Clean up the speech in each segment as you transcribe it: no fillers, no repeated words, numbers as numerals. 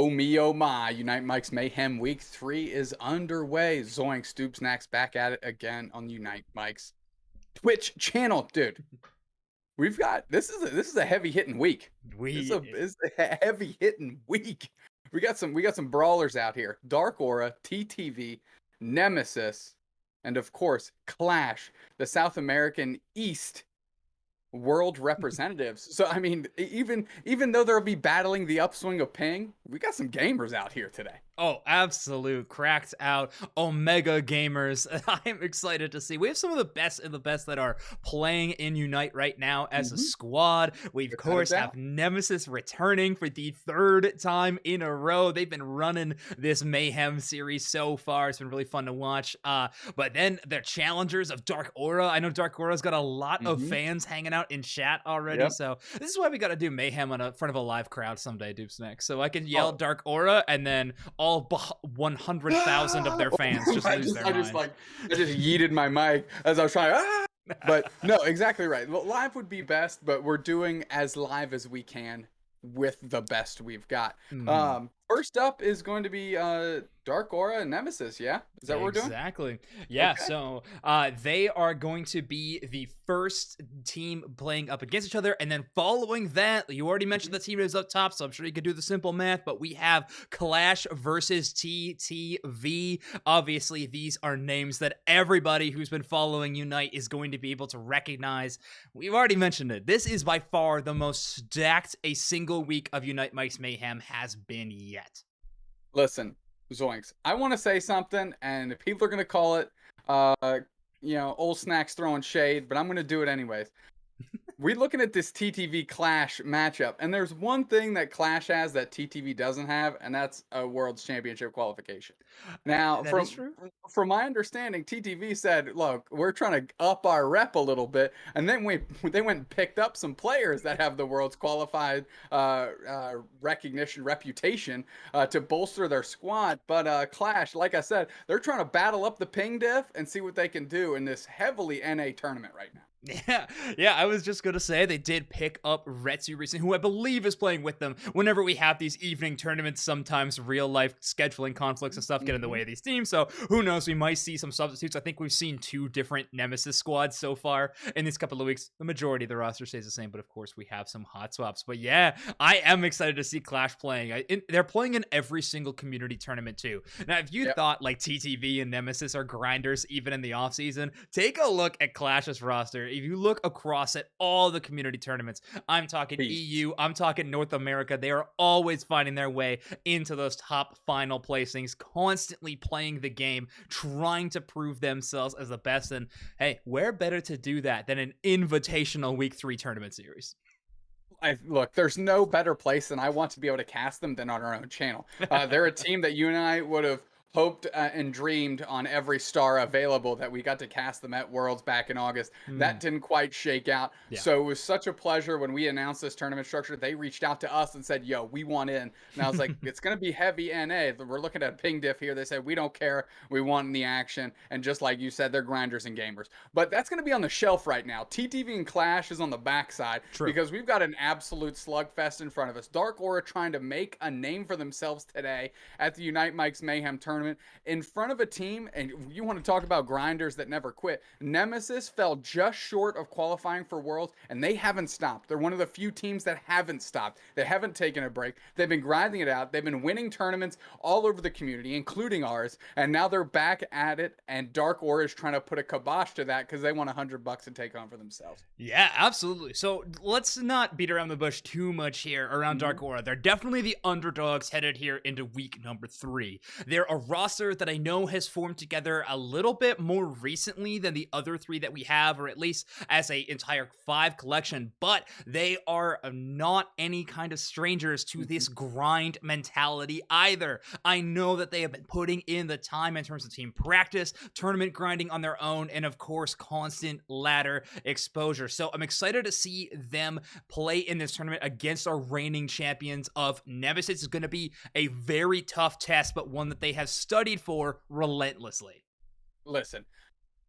Oh me, oh my, Unite Mics Mayhem Week 3 is underway. Zoink, Stoops, Snacks back at it again on Unite Mics Twitch channel. Dude, we've got, this is a heavy hitting week. This is a heavy hitting week. We got some brawlers out here. Dark Aura, TTV, Nemesis, and of course, Clash, the South American East world representatives. So I mean, even though they'll be battling the upswing of ping, we got some gamers out here today. Oh, absolute cracked out Omega gamers. I'm excited to see. We have some of the best that are playing in Unite right now as a squad. We, of course, have Nemesis returning for the third time in a row. They've been running this Mayhem series so far. It's been really fun to watch. But then the challengers of Dark Aura. I know Dark Aura's got a lot of fans hanging out in chat already. So this is why we got to do Mayhem in front of a live crowd someday, Dupes Next. So I can yell Dark Aura and then all 100,000 of their fans just lose their minds. I just yeeted my mic as I was trying. But no, exactly right. Well, live would be best, but we're doing as live as we can with the best we've got. First up is going to be Dark Aura and Nemesis. Yeah, is that what we're doing? Exactly. Yeah. Okay. So they are going to be the first team playing up against each other, and then following that, you already mentioned the team is up top, so I'm sure you could do the simple math. But we have Clash versus TTV. Obviously, these are names that everybody who's been following Unite is going to be able to recognize. We've already mentioned it. This is by far the most stacked a single week of Unite Mics Mayhem has been yet. Listen, Zoinks, I want to say something, and people are going to call it, old Snacks throwing shade, but I'm going to do it anyways. We're looking at this TTV Clash matchup, and there's one thing that Clash has that TTV doesn't have, and that's a World's Championship qualification. Now, from my understanding, TTV said, look, we're trying to up our rep a little bit, and then they went and picked up some players that have the World's qualified reputation to bolster their squad. But Clash, like I said, they're trying to battle up the ping diff and see what they can do in this heavily NA tournament right now. Yeah, I was just gonna say they did pick up Retsu recently, who I believe is playing with them whenever we have these evening tournaments. Sometimes real life scheduling conflicts and stuff get in the way of these teams, so who knows, we might see some substitutes. I think we've seen 2 different Nemesis squads so far in these couple of weeks. The majority of the roster stays the same, but of course we have some hot swaps. But yeah, I am excited to see Clash playing. They're playing in every single community tournament too. Now, if you thought like TTV and Nemesis are grinders even in the off season, take a look at Clash's roster. If you look across at all the community tournaments, I'm talking EU, I'm talking North America, they are always finding their way into those top final placings, constantly playing the game, trying to prove themselves as the best. And hey, where better to do that than an invitational week 3 tournament series? Look, there's no better place than I want to be able to cast them than on our own channel. They're a team that you and I would have hoped and dreamed on every star available that we got to cast them at Worlds back in August. That didn't quite shake out. So it was such a pleasure when we announced this tournament structure. They reached out to us and said, yo, we want in. And I was like, it's going to be heavy NA. We're looking at ping diff here. They said, we don't care. We want in the action. And just like you said, they're grinders and gamers. But that's going to be on the shelf right now. TTV and Clash is on the backside because we've got an absolute slugfest in front of us. Dark Aura trying to make a name for themselves today at the Unite Mics Mayhem tournament in front of a team, and you want to talk about grinders that never quit. Nemesis fell just short of qualifying for Worlds, and they haven't stopped. They're one of the few teams that haven't stopped. They haven't taken a break. They've been grinding it out. They've been winning tournaments all over the community, including ours, and now they're back at it, and Dark Aura is trying to put a kibosh to that because they want $100 to take on for themselves. Yeah, absolutely. So let's not beat around the bush too much here around Dark Aura. They're definitely the underdogs headed here into week number 3. They're a roster that I know has formed together a little bit more recently than the other 3 that we have, or at least as a entire 5 collection, but they are not any kind of strangers to this grind mentality either. I know that they have been putting in the time in terms of team practice, tournament grinding on their own, and of course constant ladder exposure. So I'm excited to see them play in this tournament against our reigning champions of Nemesis. Is going to be a very tough test, but one that they have studied for relentlessly. Listen,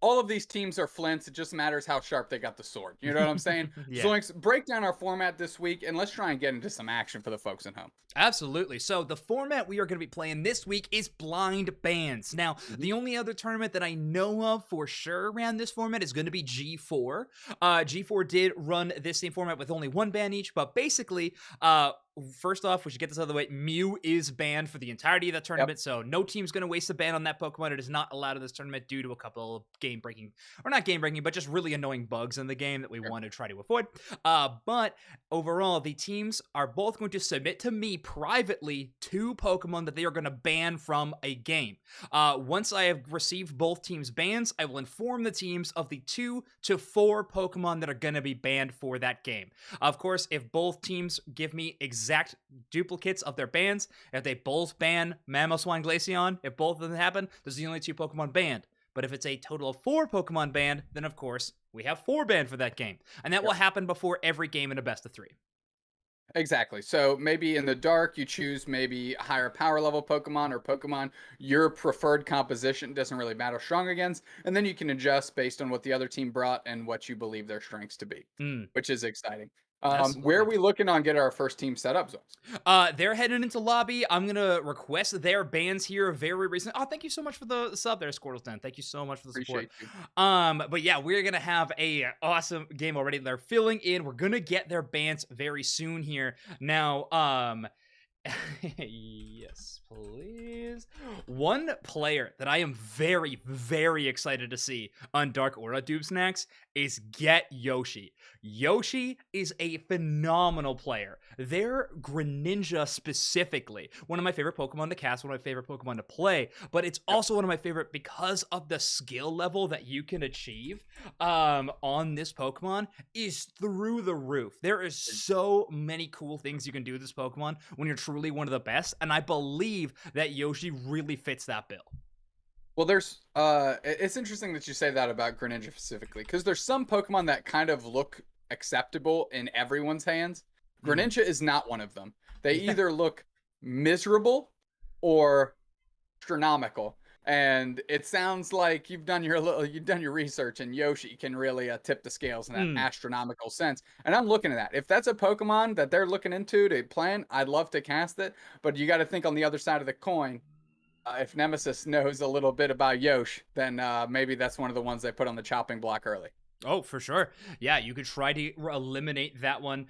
all of these teams are flints. It just matters how sharp they got the sword. You know what I'm saying? Yeah. Zoinks, break down our format this week and let's try and get into some action for the folks at home. Absolutely. So the format we are going to be playing this week is blind bands. Now, the only other tournament that I know of for sure around this format is going to be G4. G4 did run this same format with only one ban each, but basically, first off, we should get this out of the way. Mew is banned for the entirety of the tournament, so no team's going to waste a ban on that Pokemon. It is not allowed in this tournament due to a couple of game-breaking, or not game-breaking, but just really annoying bugs in the game that we want to try to avoid. But overall, the teams are both going to submit to me privately 2 Pokemon that they are going to ban from a game. Once I have received both teams' bans, I will inform the teams of the 2 to 4 Pokemon that are going to be banned for that game. Of course, if both teams give me exact duplicates of their bans, if they both ban Mamoswine Glaceon, if both of them happen, those are the only 2 Pokemon banned. But if it's a total of 4 Pokemon banned, then of course, we have 4 banned for that game. And that will happen before every game in a best of 3. Exactly. So maybe in the dark, you choose maybe higher power level Pokemon or Pokemon your preferred composition doesn't really battle strong against. And then you can adjust based on what the other team brought and what you believe their strengths to be, which is exciting. Where are we looking on get our first team set up, Zones? They're heading into lobby. I'm gonna request their bans here very recently. Oh, thank you so much for the sub there, Squirtle's10. Thank you so much for the support. But yeah, we're gonna have a awesome game already. They're filling in. We're gonna get their bans very soon here. Now, yes, please. One player that I am very, very excited to see on Dark Aura Dubsnax is Get Yoshi. Yoshi is a phenomenal player. Their Greninja specifically, one of my favorite Pokemon to cast, one of my favorite Pokemon to play, but it's also one of my favorite because of the skill level that you can achieve on this Pokemon is through the roof. There is so many cool things you can do with this Pokemon when you're truly one of the best, and I believe that Yoshi really fits that bill. Well, it's interesting that you say that about Greninja specifically, because there's some Pokemon that kind of look acceptable in everyone's hands. Greninja is not one of them. They either look miserable or astronomical. And it sounds like you've done your research, and Yoshi can really tip the scales in that astronomical sense. And I'm looking at that. If that's a Pokemon that they're looking into to plan, I'd love to cast it. But you got to think on the other side of the coin. If Nemesis knows a little bit about Yosh, then maybe that's one of the ones they put on the chopping block early. Oh, for sure. Yeah, you could try to eliminate that one.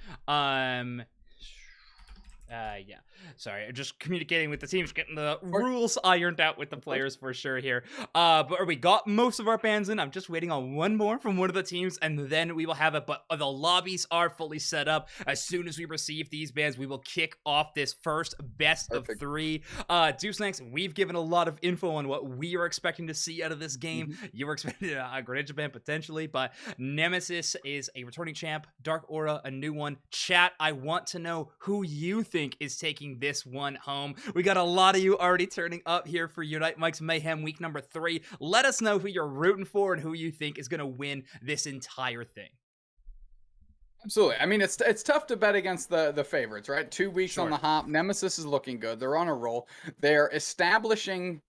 Yeah. Sorry, just communicating with the teams, getting the rules ironed out with the players for sure here. But we got most of our bans in. I'm just waiting on one more from one of the teams, and then we will have it. But the lobbies are fully set up. As soon as we receive these bans, we will kick off this first best of 3. Dubsnax, we've given a lot of info on what we are expecting to see out of this game. You were expecting a Greninja ban potentially, but Nemesis is a returning champ. Dark Aura, a new one. Chat, I want to know who you think is taking this one home. We got a lot of you already turning up here for Unite Mics Mayhem week number 3. Let us know who you're rooting for and who you think is going to win this entire thing. Absolutely. I mean, it's tough to bet against the favorites, right? 2 weeks on the hop. Nemesis is looking good. They're on a roll. They're establishing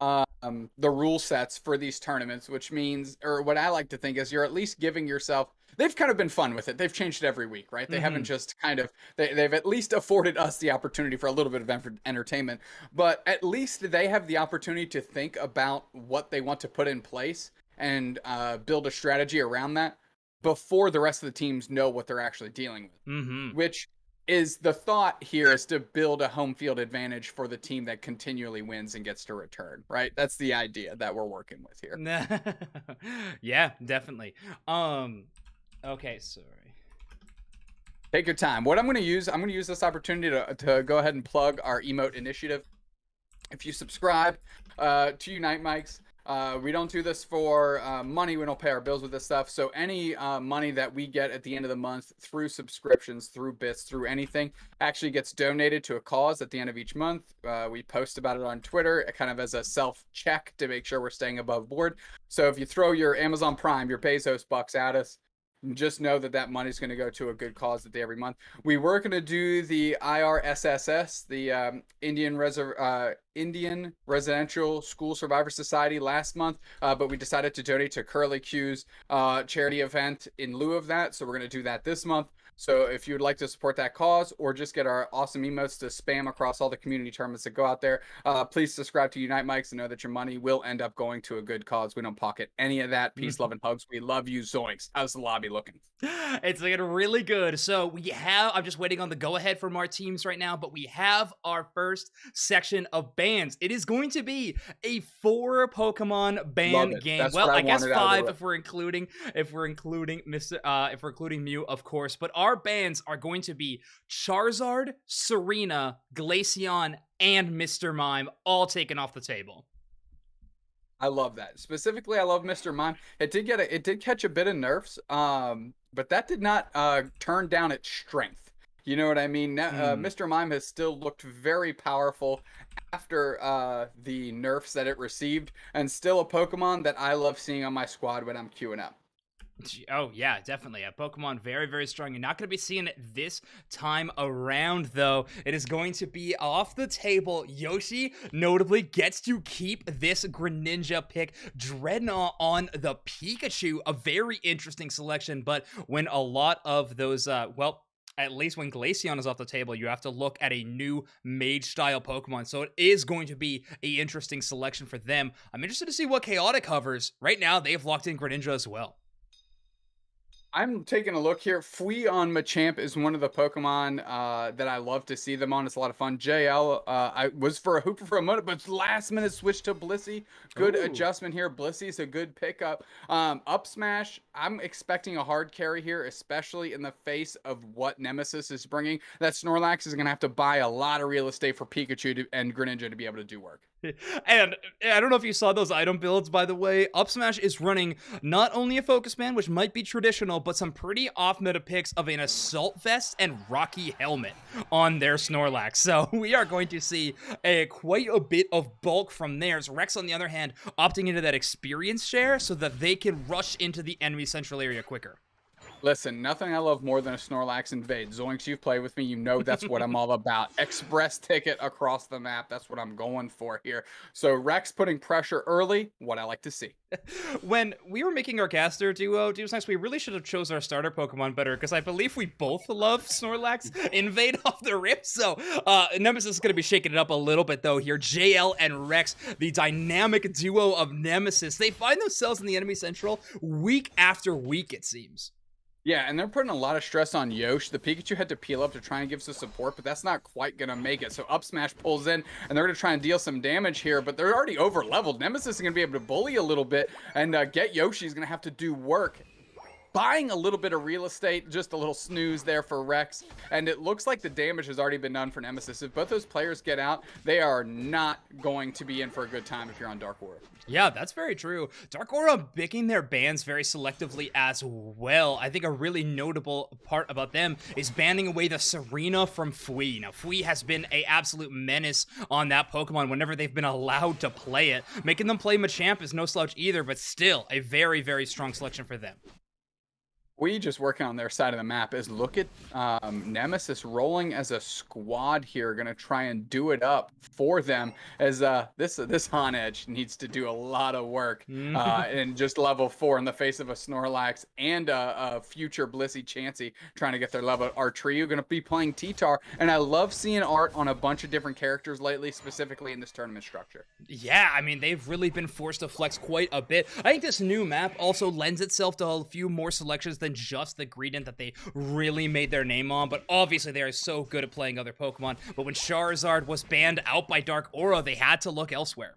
the rule sets for these tournaments, which means, or what I like to think is, you're at least giving yourself. They've kind of been fun with it. They've changed it every week, right? They haven't just kind of, they've at least afforded us the opportunity for a little bit of entertainment, but at least they have the opportunity to think about what they want to put in place and build a strategy around that before the rest of the teams know what they're actually dealing with, which is the thought here is to build a home field advantage for the team that continually wins and gets to return, right? That's the idea that we're working with here. Yeah, definitely. Okay, sorry. Take your time. What I'm going to use this opportunity to go ahead and plug our emote initiative. If you subscribe to Unite Mics, we don't do this for money. We don't pay our bills with this stuff. So any money that we get at the end of the month through subscriptions, through bits, through anything, actually gets donated to a cause at the end of each month. We post about it on Twitter, kind of as a self-check to make sure we're staying above board. So if you throw your Amazon Prime, your Bezos bucks at us, just know that that money's going to go to a good cause at the every month. We were going to do the IRSSS, the Indian Residential School Survivor Society last month, but we decided to donate to Curly Q's charity event in lieu of that. So we're going to do that this month. So if you would like to support that cause or just get our awesome emotes to spam across all the community tournaments that go out there, please subscribe to Unite Mics and know that your money will end up going to a good cause. We don't pocket any of that. Peace, love, and hugs. We love you, Zoinks. How's the lobby looking? It's looking really good. So I'm just waiting on the go-ahead from our teams right now, but we have our first section of bans. It is going to be a 4 Pokemon ban game. That's well, I guess 5 if we're including Mew, of course. But our bans are going to be Charizard, Serena, Glaceon, and Mr. Mime, all taken off the table. I love that. Specifically, I love Mr. Mime. It did catch a bit of nerfs, but that did not turn down its strength. You know what I mean? Mr. Mime has still looked very powerful after the nerfs that it received, and still a Pokemon that I love seeing on my squad when I'm queuing up. Oh, yeah, definitely. A Pokemon very, very strong. You're not going to be seeing it this time around, though. It is going to be off the table. Yoshi notably gets to keep this Greninja pick. Dreadnought on the Pikachu. A very interesting selection, but when a lot of those, at least when Glaceon is off the table, you have to look at a new mage-style Pokemon. So it is going to be an interesting selection for them. I'm interested to see what Chaotic covers. Right now, they've locked in Greninja as well. I'm taking a look here. Fui on Machamp is one of the Pokemon that I love to see them on. It's a lot of fun. JL, I was for a Hooper for a moment, but last minute switch to Blissey. Good adjustment here. Blissey's a good pickup. Up smash, I'm expecting a hard carry here, especially in the face of what Nemesis is bringing. That Snorlax is going to have to buy a lot of real estate for Pikachu and Greninja to be able to do work. And I don't know if you saw those item builds, by the way. Up Smash is running not only a Focus Band, which might be traditional, but some pretty off-meta picks of an Assault Vest and Rocky Helmet on their Snorlax. So we are going to see quite a bit of bulk from theirs. Rex, on the other hand, opting into that experience share so that they can rush into the enemy central area quicker. Listen, nothing I love more than a Snorlax invade. Zoinks, you've played with me. You know that's what I'm all about. Express ticket across the map. That's what I'm going for here. So Rex putting pressure early, what I like to see. When we were making our caster duo, we really should have chose our starter Pokemon better, because I believe we both love Snorlax invade off the rip. So Nemesis is going to be shaking it up a little bit, though, here. JL and Rex, the dynamic duo of Nemesis. They find themselves in the enemy central week after week, it seems. Yeah, and they're putting a lot of stress on Yosh. The Pikachu had to peel up to try and give some support, but that's not quite going to make it. So up smash pulls in, and they're going to try and deal some damage here, but they're already over-leveled. Nemesis is going to be able to bully a little bit and get Yoshi. Is going to have to do work. Buying a little bit of real estate, just a little snooze there for Rex, and it looks like the damage has already been done for Nemesis. If both those players get out, they are not going to be in for a good time if you're on Dark Aura. Yeah, that's very true. Dark Aura picking their bans very selectively as well. I think a really notable part about them is banning away the Serena from Fui. Now, Fui has been an absolute menace on that Pokemon whenever they've been allowed to play it. Making them play Machamp is no slouch either, but still a very, very strong selection for them. We just working on their side of the map is look at Nemesis rolling as a squad here, gonna try and do it up for them as this Han Edge needs to do a lot of work in just level 4 in the face of a Snorlax and a future Blissey Chansey trying to get their level. Our trio gonna be playing T-Tar, and I love seeing art on a bunch of different characters lately, specifically in this tournament structure. Yeah, I mean, they've really been forced to flex quite a bit. I think this new map also lends itself to a few more selections than just the Greedent that they really made their name on, but obviously they are so good at playing other Pokemon. But when Charizard was banned out by Dark Aura, they had to look elsewhere.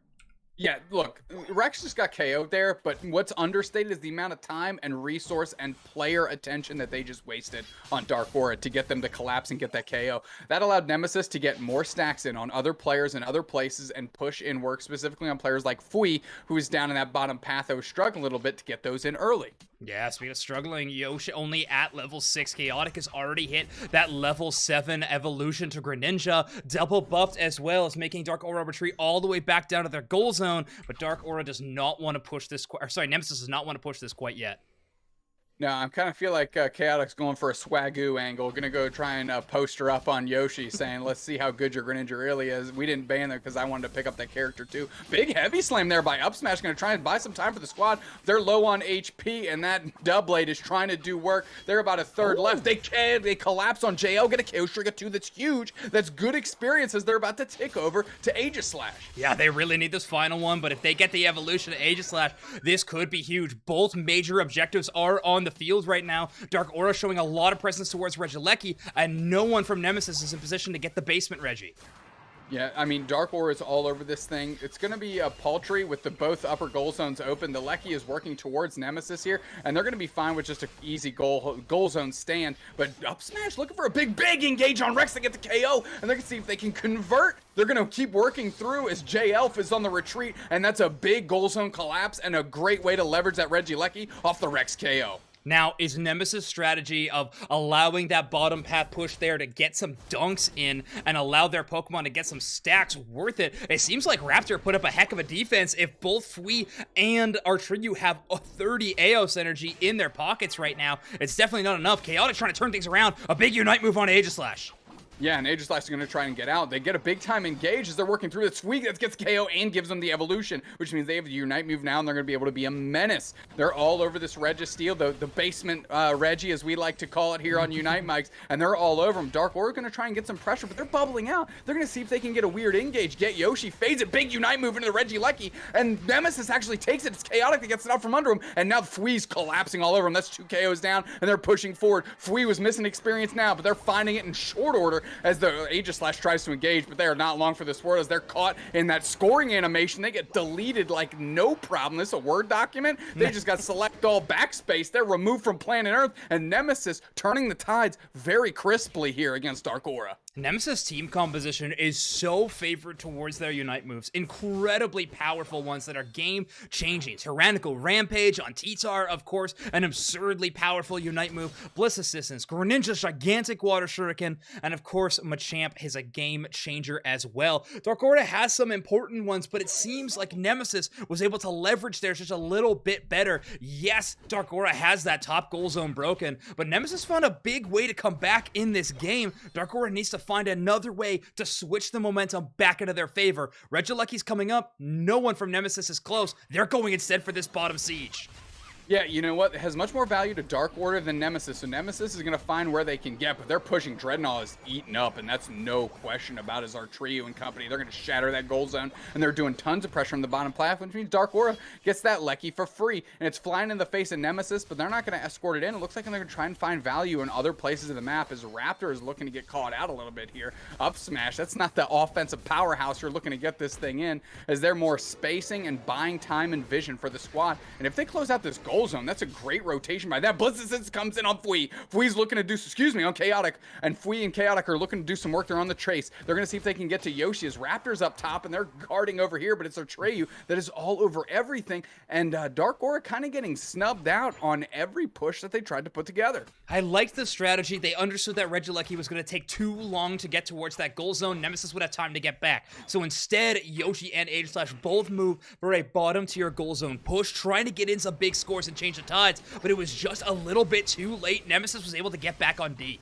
Yeah, look, Rex just got KO'd there, but what's understated is the amount of time and resource and player attention that they just wasted on Dark Aura to get them to collapse and get that KO. That allowed Nemesis to get more stacks in on other players in other places and push in work specifically on players like Fui, who is down in that bottom path that was struggling a little bit to get those in early. Yeah, speaking of struggling, Yoshi only at level 6. Chaotic has already hit that level 7 evolution to Greninja. Double buffed as well as making Dark Aura retreat all the way back down to their goal zone. But Dark Aura does not want to push this, Nemesis does not want to push this quite yet. No, I kind of feel like Chaotic's going for a swagoo angle. Gonna go try and poster up on Yoshi saying, let's see how good your Greninja really is. We didn't ban it because I wanted to pick up that character too. Big heavy slam there by Up Smash. Gonna try and buy some time for the squad. They're low on HP and that Doublade is trying to do work. They're about a third left. They collapse on JL. Get a KO Trigger 2 that's huge. That's good experience as they're about to tick over to Aegis Slash. Yeah, they really need this final one, but if they get the evolution of Aegis Slash, this could be huge. Both major objectives are on the field right now. Dark Aura showing a lot of presence towards Regieleki, and no one from Nemesis is in position to get the basement Reggie. Yeah, I mean, Dark Aura is all over this thing. It's going to be a paltry with the both upper goal zones open. The Lecky is working towards Nemesis here, and they're going to be fine with just an easy goal zone stand. But Up Smash looking for a big engage on Rex to get the KO, and they're going to see if they can convert. They're going to keep working through as J Elf is on the retreat, and that's a big goal zone collapse and a great way to leverage that Regieleki off the Rex KO. Now, is Nemesis' strategy of allowing that bottom path push there to get some dunks in and allow their Pokemon to get some stacks worth it? It seems like Raptor put up a heck of a defense if both Fui and Artriyu have a 30 Eos energy in their pockets right now. It's definitely not enough. Chaotic trying to turn things around. A big Unite move on Aegislash. Yeah, and Aegis Slash is going to try and get out. They get a big time engage as they're working through it. Sweet that gets KO and gives them the evolution, which means they have the Unite move now, and they're going to be able to be a menace. They're all over this Registeel, the basement Reggie, as we like to call it here on Unite Mics, and they're all over them. Dark Aura going to try and get some pressure, but they're bubbling out. They're going to see if they can get a weird engage, get Yoshi, fades it, big Unite move into the Regieleki, and Nemesis actually takes it. It's Chaotic that gets it out from under him, and now Fui's collapsing all over him. That's 2 KOs down, and they're pushing forward. Fui was missing experience now, but they're finding it in short order as the Slash tries to engage, but they are not long for this world as they're caught in that scoring animation. They get deleted like no problem. This is a Word document. They just got select all backspace. They're removed from planet Earth, and Nemesis turning the tides very crisply here against Dark Aura. Nemesis' team composition is so favored towards their Unite moves. Incredibly powerful ones that are game-changing. Tyrannical Rampage on T-Tar, of course, an absurdly powerful Unite move. Bliss Assistance, Greninja's gigantic Water Shuriken, and of course, Machamp is a game-changer as well. Dark Aura has some important ones, but it seems like Nemesis was able to leverage theirs just a little bit better. Yes, Dark Aura has that top goal zone broken, but Nemesis found a big way to come back in this game. Dark Aura needs to find another way to switch the momentum back into their favor. Regieleki's coming up. No one from Nemesis is close. They're going instead for this bottom siege. Yeah, you know what? It has much more value to Dark Order than Nemesis, so Nemesis is going to find where they can get, but they're pushing. Dreadnought is eaten up, and that's no question about his Artriyu and company. They're going to shatter that goal zone, and they're doing tons of pressure on the bottom platform, which means Dark Aura gets that Lecky for free, and it's flying in the face of Nemesis, but they're not going to escort it in. It looks like they're going to try and find value in other places of the map as Raptor is looking to get caught out a little bit here. Up Smash, that's not the offensive powerhouse you're looking to get this thing in, as they're more spacing and buying time and vision for the squad, and if they close out this goal zone, that's a great rotation by that. Bliss Assistance comes in on Fui. Fui's looking to do, on Chaotic, and Fui and Chaotic are looking to do some work. They're on the trace. They're going to see if they can get to Yoshi as Raptor's up top, and they're guarding over here, but it's Artriyu that is all over everything, and Dark Aura kind of getting snubbed out on every push that they tried to put together. I liked the strategy. They understood that Regieleki was going to take too long to get towards that goal zone. Nemesis would have time to get back. So instead, Yoshi and Aegislash both move for a bottom tier goal zone push, trying to get in some big scores and change the tides, but it was just a little bit too late. Nemesis was able to get back on D.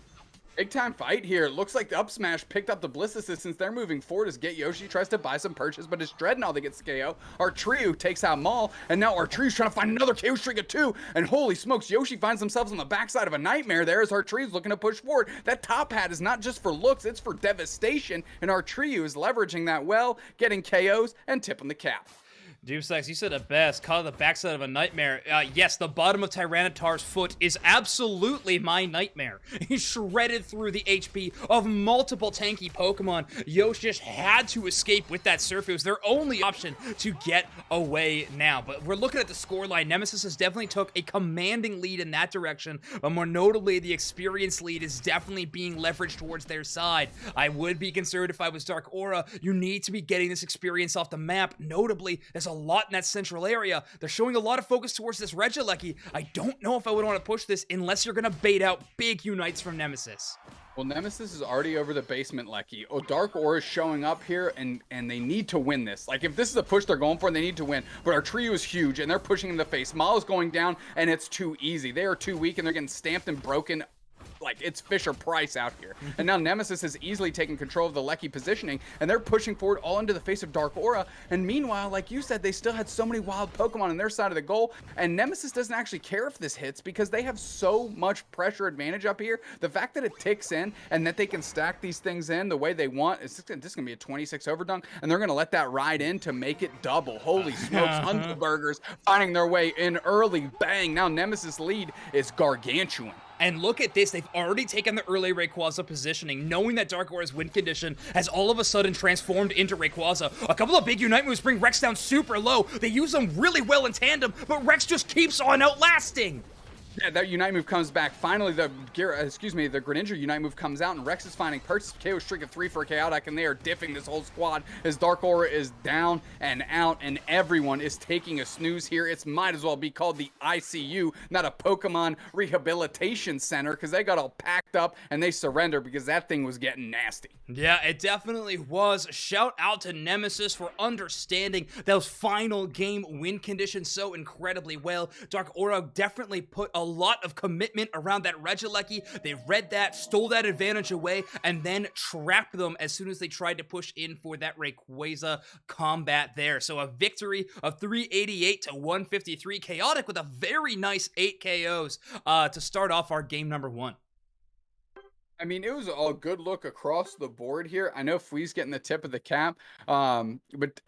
Big time fight here. Looks like the Up Smash picked up the Bliss Assistance. They're moving forward as Get Yoshi tries to buy some purchase, but it's Dreadnought that gets KO. Artriyu takes out Maul, and now Artriyu's trying to find another KO streak of 2, and holy smokes, Yoshi finds themselves on the backside of a nightmare there as Artriyu's looking to push forward. That top hat is not just for looks, it's for devastation, and Artriyu is leveraging that well, getting KOs and tipping the cap. Doomsex, you said it best. Caught the backside of a nightmare. Yes, the bottom of Tyranitar's foot is absolutely my nightmare. He shredded through the HP of multiple tanky Pokemon. Yoshi just had to escape with that Surf. It was their only option to get away now. But we're looking at the scoreline. Nemesis has definitely took a commanding lead in that direction, but more notably, the experience lead is definitely being leveraged towards their side. I would be concerned if I was Dark Aura. You need to be getting this experience off the map. Notably, there's a lot in that central area. They're showing a lot of focus towards this Regieleki. I don't know if I would want to push this unless you're going to bait out big Unites from Nemesis. Well, Nemesis is already over the basement Lecky. Oh, Dark Aura is showing up here, and they need to win this. Like, if this is the push they're going for, they need to win. But our trio is huge, and they're pushing in the face. Mao's going down, and it's too easy. They are too weak, and they're getting stamped and broken. Like, it's Fisher Price out here. And now Nemesis has easily taken control of the Lecky positioning, and they're pushing forward all into the face of Dark Aura. And meanwhile, like you said, they still had so many wild Pokemon on their side of the goal, and Nemesis doesn't actually care if this hits because they have so much pressure advantage up here. The fact that it ticks in and that they can stack these things in the way they want, this is going to be a 26 overdunk, and they're going to let that ride in to make it double. Holy smokes, Hunterburgers finding their way in early. Bang, now Nemesis' lead is gargantuan. And look at this, they've already taken the early Rayquaza positioning, knowing that Dark Aura's win condition has all of a sudden transformed into Rayquaza. A couple of big Unite moves bring Rex down super low. They use them really well in tandem, but Rex just keeps on outlasting. Yeah, that Unite move comes back. Finally, the Greninja Unite move comes out, and Rex is finding purchase. KO streak of 3 for a Chaotic, and they are diffing this whole squad as Dark Aura is down and out, and everyone is taking a snooze here. It might as well be called the ICU, not a Pokemon Rehabilitation Center, because they got all packed up and they surrendered because that thing was getting nasty. Yeah, it definitely was. Shout out to Nemesis for understanding those final game win conditions so incredibly well. Dark Aura definitely put a lot of commitment around that Regieleki. They read that, stole that advantage away, and then trapped them as soon as they tried to push in for that Rayquaza combat there. So a victory of 388 to 153. Chaotic with a very nice 8 KOs to start off our game number 1. I mean, it was a good look across the board here. I know Flea's getting the tip of the cap, but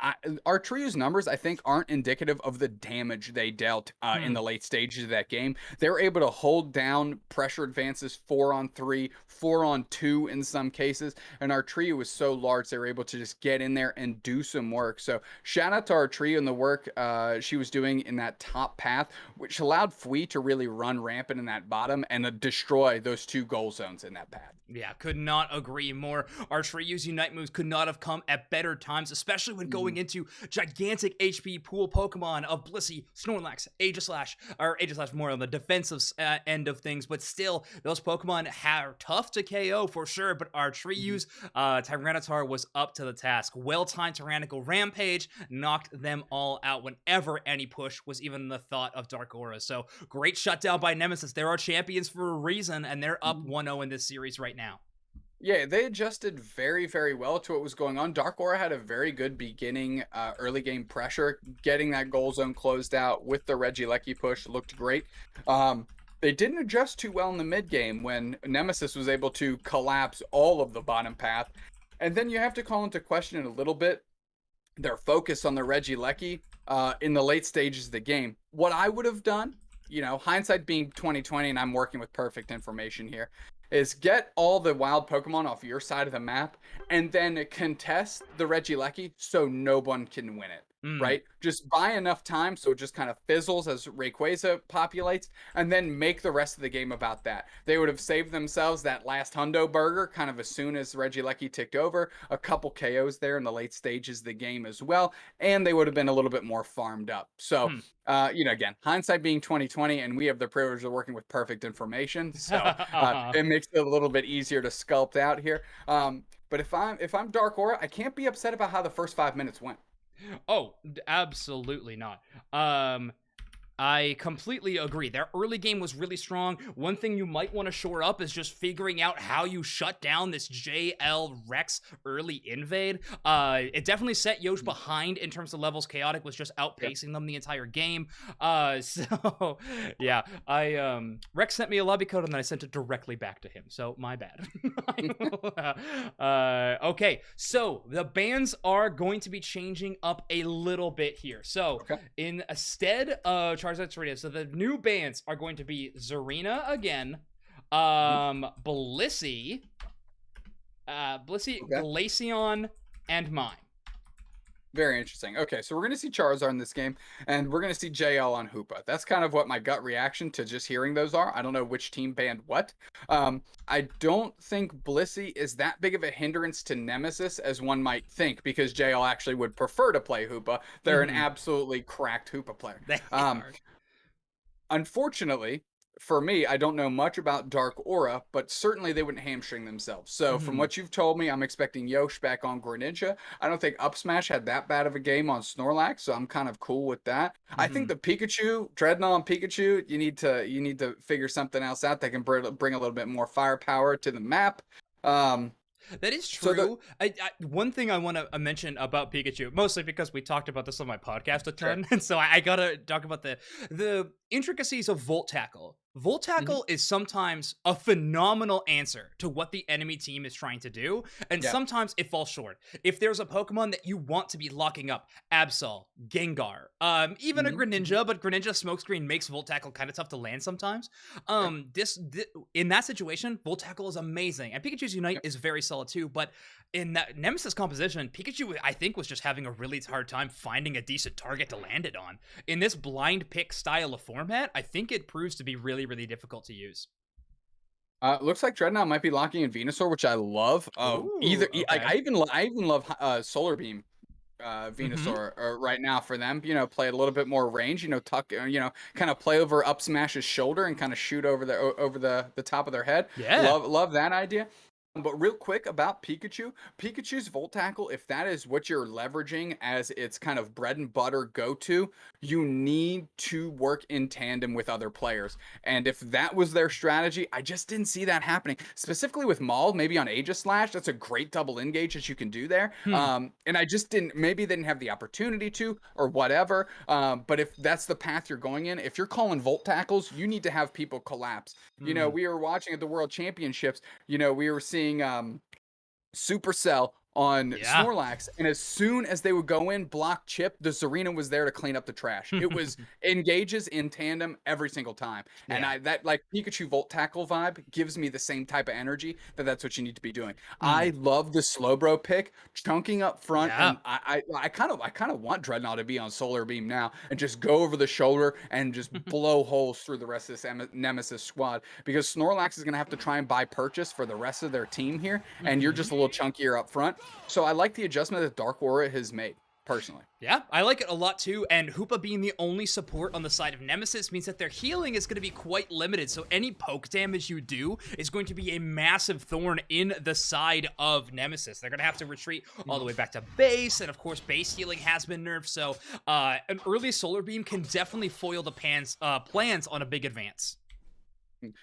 our trio's numbers, I think, aren't indicative of the damage they dealt in the late stages of that game. They were able to hold down pressure advances 4-on-3, 4-on-2 in some cases, and our trio was so large they were able to just get in there and do some work. So shout out to our trio and the work she was doing in that top path, which allowed Flea to really run rampant in that bottom and destroy those 2 goal zones in that path. Yeah, could not agree more. Our trio's Unite moves could not have come at better times, especially when going into gigantic HP pool Pokemon of Blissey, Snorlax, Aegislash more on the defensive end of things, but still, those Pokemon are tough to KO for sure, but our trio's Tyranitar was up to the task. Well-timed Tyrannical Rampage knocked them all out whenever any push was even the thought of Dark Aura. So, great shutdown by Nemesis. They're our champions for a reason, and they're up 1-0 in this series right now. Yeah, they adjusted very, very well to what was going on. Dark Aura had a very good beginning, early game pressure, getting that goal zone closed out with the Regieleki push. Looked great. They didn't adjust too well in the mid game when Nemesis was able to collapse all of the bottom path. And then you have to call into question a little bit their focus on the Regieleki in the late stages of the game. What I would have done, you know, hindsight being 2020, and I'm working with perfect information here, is get all the wild Pokemon off your side of the map and then contest the Regieleki so no one can win it, right? Just buy enough time so it just kind of fizzles as Rayquaza populates, and then make the rest of the game about that. They would have saved themselves that last Hundo Burger kind of as soon as Regieleki ticked over, a couple KOs there in the late stages of the game as well, and they would have been a little bit more farmed up. So, you know, again, hindsight being 2020, and we have the privilege of working with perfect information, so it makes it a little bit easier to sculpt out here. But if I'm Dark Aura, I can't be upset about how the first 5 minutes went. Oh, absolutely not. I completely agree. Their early game was really strong. One thing you might want to shore up is just figuring out how you shut down this JL Rex early invade. It definitely set Yosh behind in terms of levels. Chaotic was just outpacing them the entire game. So yeah, Rex sent me a lobby code and then I sent it directly back to him. So my bad. Okay, so the bans are going to be changing up a little bit here. So instead of Charizard, Serena, so the new bans are going to be Zarina again, Blissey, Glaceon, and Mime. Very interesting. Okay, so we're going to see Charizard in this game, and we're going to see JL on Hoopa. That's kind of what my gut reaction to just hearing those are. I don't know which team banned what. I don't think Blissey is that big of a hindrance to Nemesis as one might think, because JL actually would prefer to play Hoopa. They're an absolutely cracked Hoopa player. They Um, are. Unfortunately, for me, I don't know much about Dark Aura, but certainly they wouldn't hamstring themselves. So from what you've told me, I'm expecting Yosh back on Greninja. I don't think Up Smash had that bad of a game on Snorlax, so I'm kind of cool with that. I think the Pikachu, Dreadnought and Pikachu, you need to figure something else out that can bring a little bit more firepower to the map. That is So true. One thing I want to mention about Pikachu, mostly because we talked about this on my podcast a ton, and so I gotta talk about the intricacies of Volt Tackle. Volt Tackle is sometimes a phenomenal answer to what the enemy team is trying to do, and sometimes it falls short. If there's a Pokemon that you want to be locking up, Absol, Gengar, even a Greninja, but Greninja Smokescreen makes Volt Tackle kind of tough to land sometimes. This in that situation, Volt Tackle is amazing, and Pikachu's Unite is very solid too, but in that Nemesis composition, Pikachu, I think, was just having a really hard time finding a decent target to land it on. In this blind pick style of format, I think it proves to be really, really difficult to use. Looks like Dreadnought might be locking in Venusaur, which I love. Ooh, Like okay. I even love Solar Beam Venusaur right now for them. Play a little bit more range. Tuck. Kind of play over Up Smash's shoulder and kind of shoot over the top of their head. Yeah. Love that idea. But real quick about Pikachu's Volt Tackle, if that is what you're leveraging as its kind of bread and butter go-to, you need to work in tandem with other players. And if that was their strategy, I just didn't see that happening. Specifically with Maul, maybe on Aegislash, that's a great double engage that you can do there. And I just maybe they didn't have the opportunity to, or whatever. But if that's the path you're going in, if you're calling Volt Tackles, you need to have people collapse. We were watching at the World Championships, we were seeing Supercell on Snorlax, and as soon as they would go in, block chip, the Zarina was there to clean up the trash. It was engages in tandem every single time. And that like Pikachu Volt Tackle vibe gives me the same type of energy that's what you need to be doing. I love the Slowbro pick, chunking up front, and I kind of want Dreadnought to be on Solar Beam now and just go over the shoulder and just blow holes through the rest of this Nemesis squad, because Snorlax is going to have to try and buy purchase for the rest of their team here, and you're just a little chunkier up front. So I like the adjustment that Dark Aura has made, personally. Yeah, I like it a lot too, and Hoopa being the only support on the side of Nemesis means that their healing is going to be quite limited, so any poke damage you do is going to be a massive thorn in the side of Nemesis. They're going to have to retreat all the way back to base, and of course base healing has been nerfed, so an early Solar Beam can definitely foil the plans on a big advance.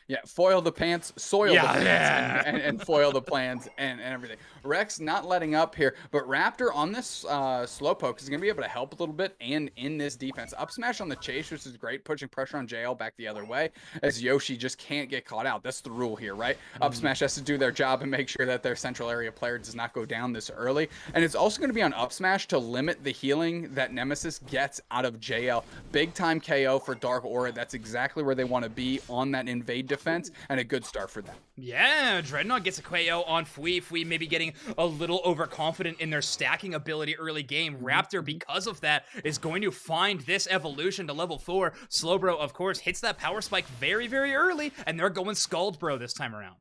Yeah, foil the pants, soil the pants, and foil the plans and everything. Rex not letting up here, but Raptor on this Slowpoke is going to be able to help a little bit and in this defense. Up smash on the chase, which is great, pushing pressure on JL back the other way, as Yoshi just can't get caught out. That's the rule here, right? Up smash has to do their job and make sure that their central area player does not go down this early. And it's also going to be on up smash to limit the healing that Nemesis gets out of JL. Big time KO for Dark Aura. That's exactly where they want to be on that invade defense, and a good start for them. Yeah, Dreadnought gets a KO on Fui. Fui maybe getting a little overconfident in their stacking ability early game. Raptor, because of that, is going to find this evolution to level 4. Slowbro, of course, hits that power spike very, very early, and they're going Scald Bro this time around.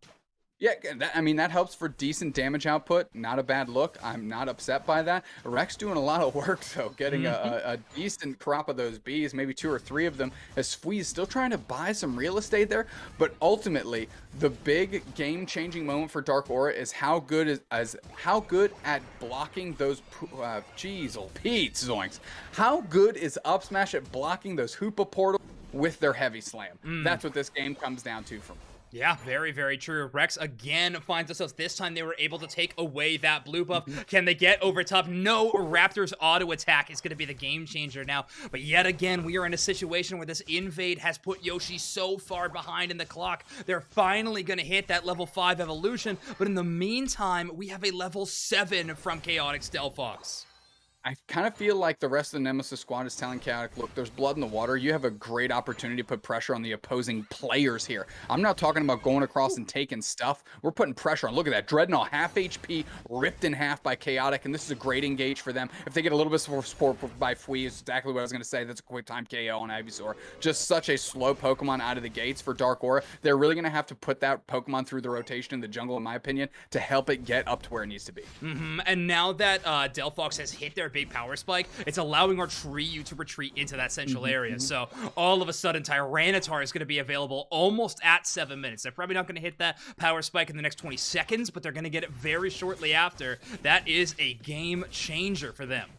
Yeah, that helps for decent damage output. Not a bad look. I'm not upset by that. Rex doing a lot of work, though, getting a decent crop of those bees, maybe 2 or 3 of them, as Fwee's still trying to buy some real estate there. But ultimately, the big game-changing moment for Dark Aura is how good at blocking those. Jeez, oh Pete, zoinks! How good is Up Smash at blocking those Hoopa portals with their heavy slam? That's what this game comes down to for me. Yeah, very, very true. Rex again finds themselves. This time they were able to take away that blue buff. Can they get over top? No, Raptor's auto attack is going to be the game changer now. But yet again, we are in a situation where this invade has put Yoshi so far behind in the clock. They're finally going to hit that level 5 evolution. But in the meantime, we have a level 7 from Chaotic Stealth Fox. I kind of feel like the rest of the Nemesis squad is telling Chaotic, look, there's blood in the water. You have a great opportunity to put pressure on the opposing players here. I'm not talking about going across and taking stuff. We're putting pressure on. Look at that. Dreadnought, half HP, ripped in half by Chaotic, and this is a great engage for them. If they get a little bit of support by Fui, is exactly what I was going to say. That's a quick time KO on Ivysaur. Just such a slow Pokemon out of the gates for Dark Aura. They're really going to have to put that Pokemon through the rotation in the jungle, in my opinion, to help it get up to where it needs to be. And now that Delphox has hit their big power spike, it's allowing our Trio to retreat into that central area. So all of a sudden, Tyranitar is going to be available almost at 7 minutes. They're probably not going to hit that power spike in the next 20 seconds, but they're going to get it very shortly after. That is a game changer for them.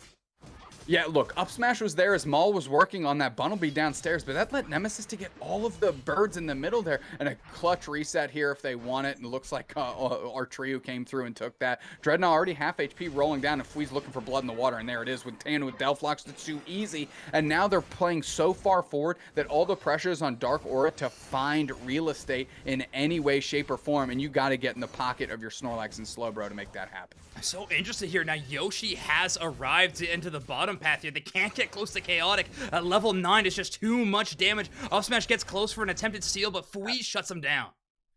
Yeah, look, up smash was there as Maul was working on that Bunnelby downstairs, but that let Nemesis to get all of the birds in the middle there, and a clutch reset here if they want it, and it looks like our trio came through and took that. Dreadnought already half HP rolling down, and Fui's looking for blood in the water, and there it is with Tan with Delphox. It's too easy, and now they're playing so far forward that all the pressure is on Dark Aura to find real estate in any way, shape, or form, and you got to get in the pocket of your Snorlax and Slowbro to make that happen. I'm so interested here. Now Yoshi has arrived into the bottom path here. They can't get close to Chaotic. At level 9 is just too much damage. Up smash gets close for an attempted steal, but Fui shuts him down.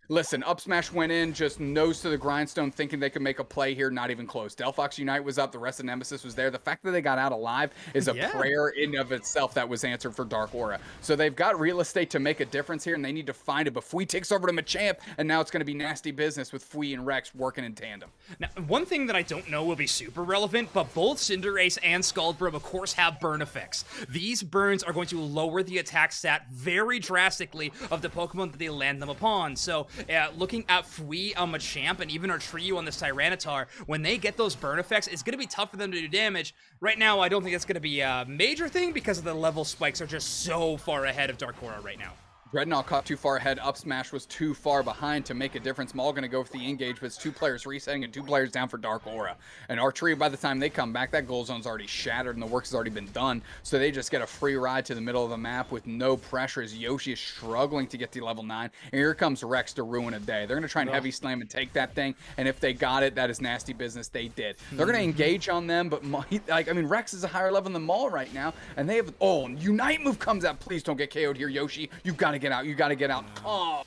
Listen, up smash went in, just nose to the grindstone, thinking they could make a play here, not even close. Delphox Unite was up, the rest of Nemesis was there. The fact that they got out alive is a prayer in of itself that was answered for Dark Aura. So they've got real estate to make a difference here, and they need to find it. But Fui takes over to Machamp, and now it's going to be nasty business with Fui and Rex working in tandem. Now, one thing that I don't know will be super relevant, but both Cinderace and Scaldbro, of course, have burn effects. These burns are going to lower the attack stat very drastically of the Pokemon that they land them upon. So, looking at Fui on Machamp and even our Trio on this Tyranitar, when they get those burn effects, it's going to be tough for them to do damage. Right now, I don't think it's going to be a major thing because of the level spikes are just so far ahead of Dark Aura right now. Dreadnought caught too far ahead. Up smash was too far behind to make a difference. Maul going to go for the engage, but it's 2 players resetting and 2 players down for Dark Aura. And our Trio, by the time they come back, that goal zone's already shattered and the work has already been done. So they just get a free ride to the middle of the map with no pressure as Yoshi is struggling to get to level 9. And here comes Rex to ruin a day. They're going to try and heavy slam and take that thing. And if they got it, that is nasty business. They did. They're going to engage on them, but Rex is a higher level than Maul right now. And they have, Unite move comes out. Please don't get KO'd here, Yoshi. You've got to get out. You got to get out. Oh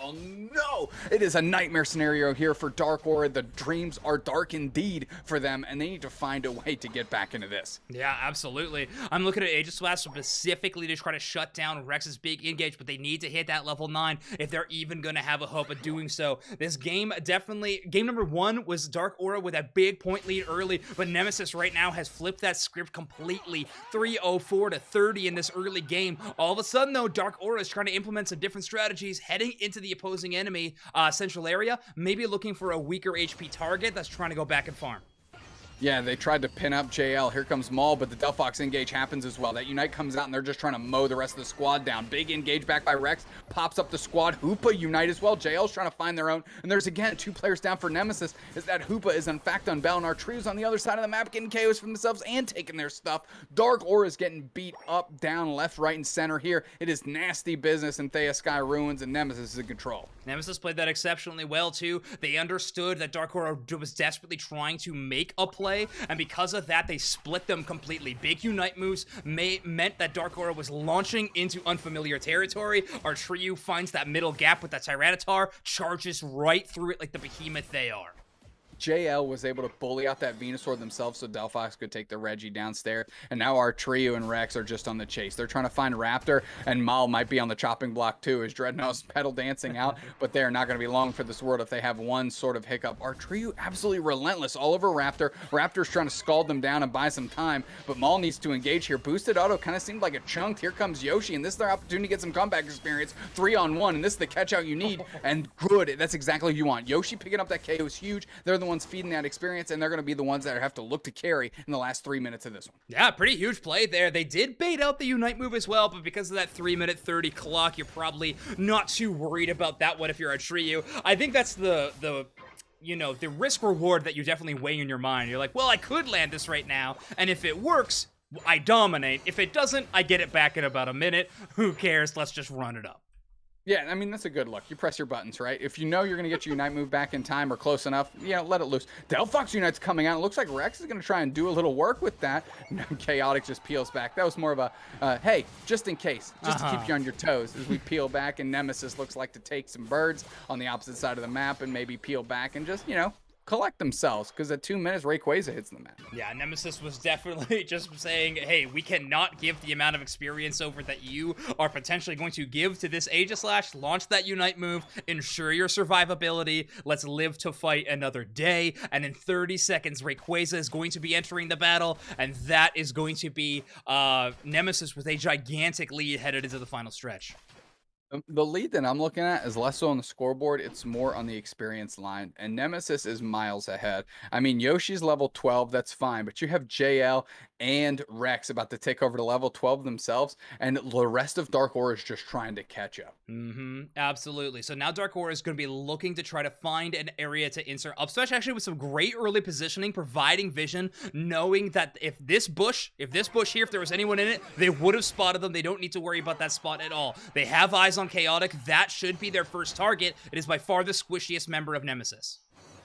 no, it is a nightmare scenario here for Dark Aura. The dreams are dark indeed for them, and they need to find a way to get back into this. Yeah, absolutely. I'm looking at Aegislash specifically to try to shut down Rex's big engage, but they need to hit that level 9 if they're even going to have a hope of doing so. This game game number 1 was Dark Aura with a big point lead early, but Nemesis right now has flipped that script completely. 304 to 30 in this early game. All of a sudden, though, Dark Aura is trying to implement some different strategies, heading into the opposing enemy central area, maybe looking for a weaker HP target that's trying to go back and farm. Yeah, they tried to pin up JL. Here comes Maul, but the Delphox engage happens as well. That Unite comes out, and they're just trying to mow the rest of the squad down. Big engage back by Rex. Pops up the squad. Hoopa Unite as well. JL's trying to find their own. And there's, again, 2 players down for Nemesis. Is that Hoopa is, in fact, unbound. Our Trio's on the other side of the map getting KOs for themselves and taking their stuff. Dark Aura is getting beat up, down, left, right, and center here. It is nasty business, and Thea Sky ruins, and Nemesis is in control. Nemesis played that exceptionally well, too. They understood that Dark Aura was desperately trying to make a play, and because of that, they split them completely. Big Unite moves meant that Dark Aura was launching into unfamiliar territory. Our Trio finds that middle gap with that Tyranitar, charges right through it like the behemoth they are. JL was able to bully out that Venusaur themselves so Delphox could take the Reggie downstairs. And now our Trio and Rex are just on the chase. They're trying to find Raptor, and Maul might be on the chopping block too as Dreadnought's pedal dancing out, but they're not going to be long for this world if they have one sort of hiccup. Our Trio absolutely relentless all over Raptor. Raptor's trying to scald them down and buy some time, but Maul needs to engage here. Boosted auto kind of seemed like a chunked. Here comes Yoshi, and this is their opportunity to get some comeback experience. 3-on-1, and this is the catch out you need, and good. That's exactly what you want. Yoshi picking up that KO is huge. They're the ones feeding that experience, and they're going to be the ones that have to look to carry in the last 3 minutes of this one. Yeah, pretty huge play there. They did bait out the Unite move as well, but because of that 3-minute 30 clock, you're probably not too worried about that one if you're a Trio. I think that's the risk reward that you definitely weigh in your mind. You're like, well, I could land this right now, and if it works, I dominate. If it doesn't, I get it back in about a minute. Who cares? Let's just run it up. Yeah, I mean, that's a good look. You press your buttons, right? If you know you're going to get your Unite move back in time or close enough, let it loose. Delphox Unite's coming out. It looks like Rex is going to try and do a little work with that. No, Chaotic just peels back. That was more of a, hey, just in case, just to keep you on your toes as we peel back, and Nemesis looks like to take some birds on the opposite side of the map and maybe peel back and just, collect themselves, because at 2 minutes, Rayquaza hits the map. Yeah, Nemesis was definitely just saying, hey, we cannot give the amount of experience over that you are potentially going to give to this Aegislash. Launch that Unite move, ensure your survivability. Let's live to fight another day. And in 30 seconds, Rayquaza is going to be entering the battle, and that is going to be Nemesis with a gigantic lead headed into the final stretch. The lead that I'm looking at is less so on the scoreboard. It's more on the experience line. And Nemesis is miles ahead. I mean, Yoshi's level 12. That's fine. But you have JL and Rex about to take over to level 12 themselves. And the rest of Dark Aura is just trying to catch up. Absolutely. So now Dark Aura is going to be looking to try to find an area to insert up, especially actually with some great early positioning, providing vision, knowing that if this bush here, if there was anyone in it, they would have spotted them. They don't need to worry about that spot at all. They have eyes on Chaotic. That should be their first target. It is by far the squishiest member of Nemesis.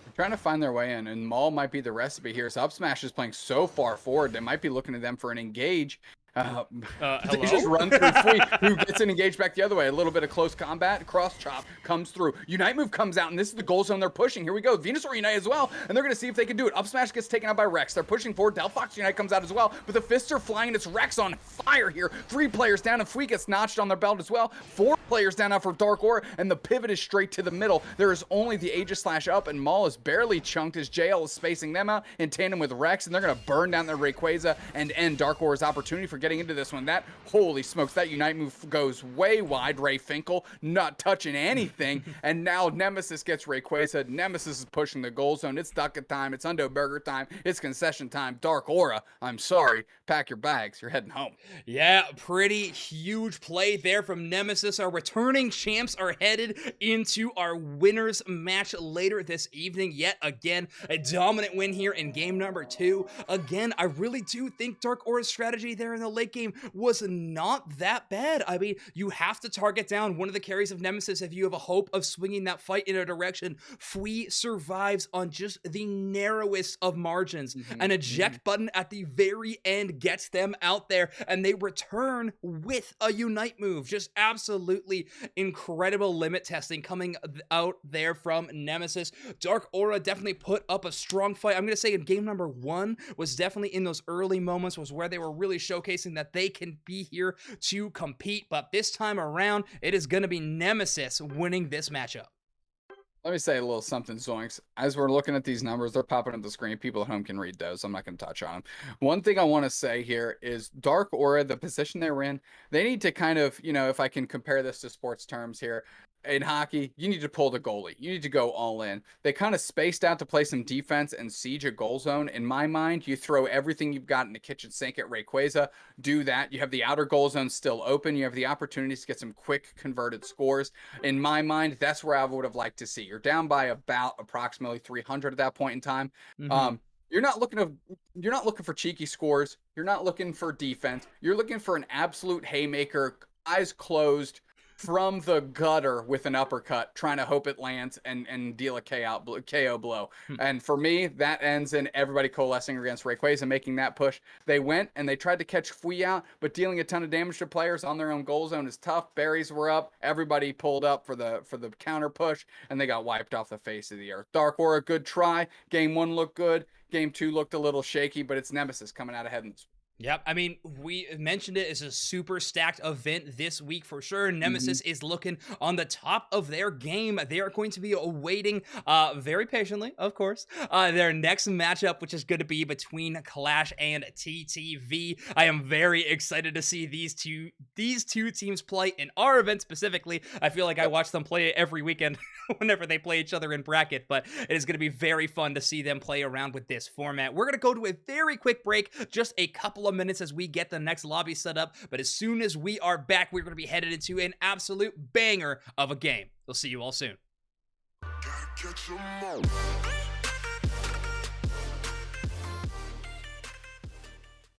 They're trying to find their way in, and Maul might be the recipe here. So Up Smash is playing so far forward, they might be looking to them for an engage. They just run through Fui, who gets an engaged back the other way. A little bit of close combat, cross chop comes through. Unite move comes out, and this is the goal zone they're pushing. Here we go. Venusaur Unite as well, and they're going to see if they can do it. Up Smash gets taken out by Rex. They're pushing forward. Delphox Unite comes out as well, but the fists are flying, and it's Rex on fire here. 3 players down, and Fui gets notched on their belt as well. 4 players down now for Dark Aura, and the pivot is straight to the middle. There is only the Aegislash up, and Maul is barely chunked as JL is spacing them out in tandem with Rex, and they're going to burn down their Rayquaza and end Dark Aura's opportunity for getting into this one. Holy smokes, that Unite move goes way wide. Ray Finkel not touching anything, and now Nemesis gets Rayquaza. Nemesis is pushing the goal zone. It's Ducket time. It's Undo Burger time. It's concession time. Dark Aura, I'm sorry. Pack your bags. You're heading home. Yeah, pretty huge play there from Nemesis. Our returning champs are headed into our winners match later this evening. Yet again, a dominant win here in game number 2. Again, I really do think Dark Aura's strategy there in the late game was not that bad. I mean, you have to target down one of the carries of Nemesis if you have a hope of swinging that fight in a direction. Fui survives on just the narrowest of margins. An eject button at the very end gets them out there, and they return with a Unite move. Just absolutely incredible limit testing coming out there from Nemesis. Dark Aura definitely put up a strong fight. I'm going to say in game number 1 was definitely in those early moments was where they were really showcasing that they can be here to compete, but this time around, it is going to be Nemesis winning this matchup. Let me say a little something, Zoinks. As we're looking at these numbers, they're popping up the screen. People at home can read those. I'm not going to touch on them. One thing I want to say here is Dark Aura, the position they're in, they need to kind of, if I can compare this to sports terms here, in hockey, you need to pull the goalie. You need to go all in. They kind of spaced out to play some defense and siege a goal zone. In my mind, you throw everything you've got in the kitchen sink at Rayquaza. Do that. You have the outer goal zone still open. You have the opportunities to get some quick converted scores. In my mind, that's where I would have liked to see. You're down by about approximately 300 at that point in time. You're not looking for cheeky scores. You're not looking for defense. You're looking for an absolute haymaker, eyes closed, from the gutter with an uppercut, trying to hope it lands and deal a KO blow. And for me, that ends in everybody coalescing against Rayquaza, making that push. They went and they tried to catch Fui out, but dealing a ton of damage to players on their own goal zone is tough. Berries were up. Everybody pulled up for the counter push, and they got wiped off the face of the earth. Dark Aura, good try. Game 1 looked good. Game 2 looked a little shaky, but it's Nemesis coming out ahead in this. Yep, I mean, we mentioned it as a super stacked event this week for sure. Nemesis is looking on the top of their game. They are going to be awaiting, very patiently, of course, their next matchup, which is going to be between Clash and TTV. I am very excited to see these two teams play in our event specifically. I feel like I watch them play every weekend whenever they play each other in bracket, but it is going to be very fun to see them play around with this format. We're going to go to a very quick break, just a couple of minutes as we get the next lobby set up, but as soon as we are back, we're going to be headed into an absolute banger of a game. We'll see you all soon.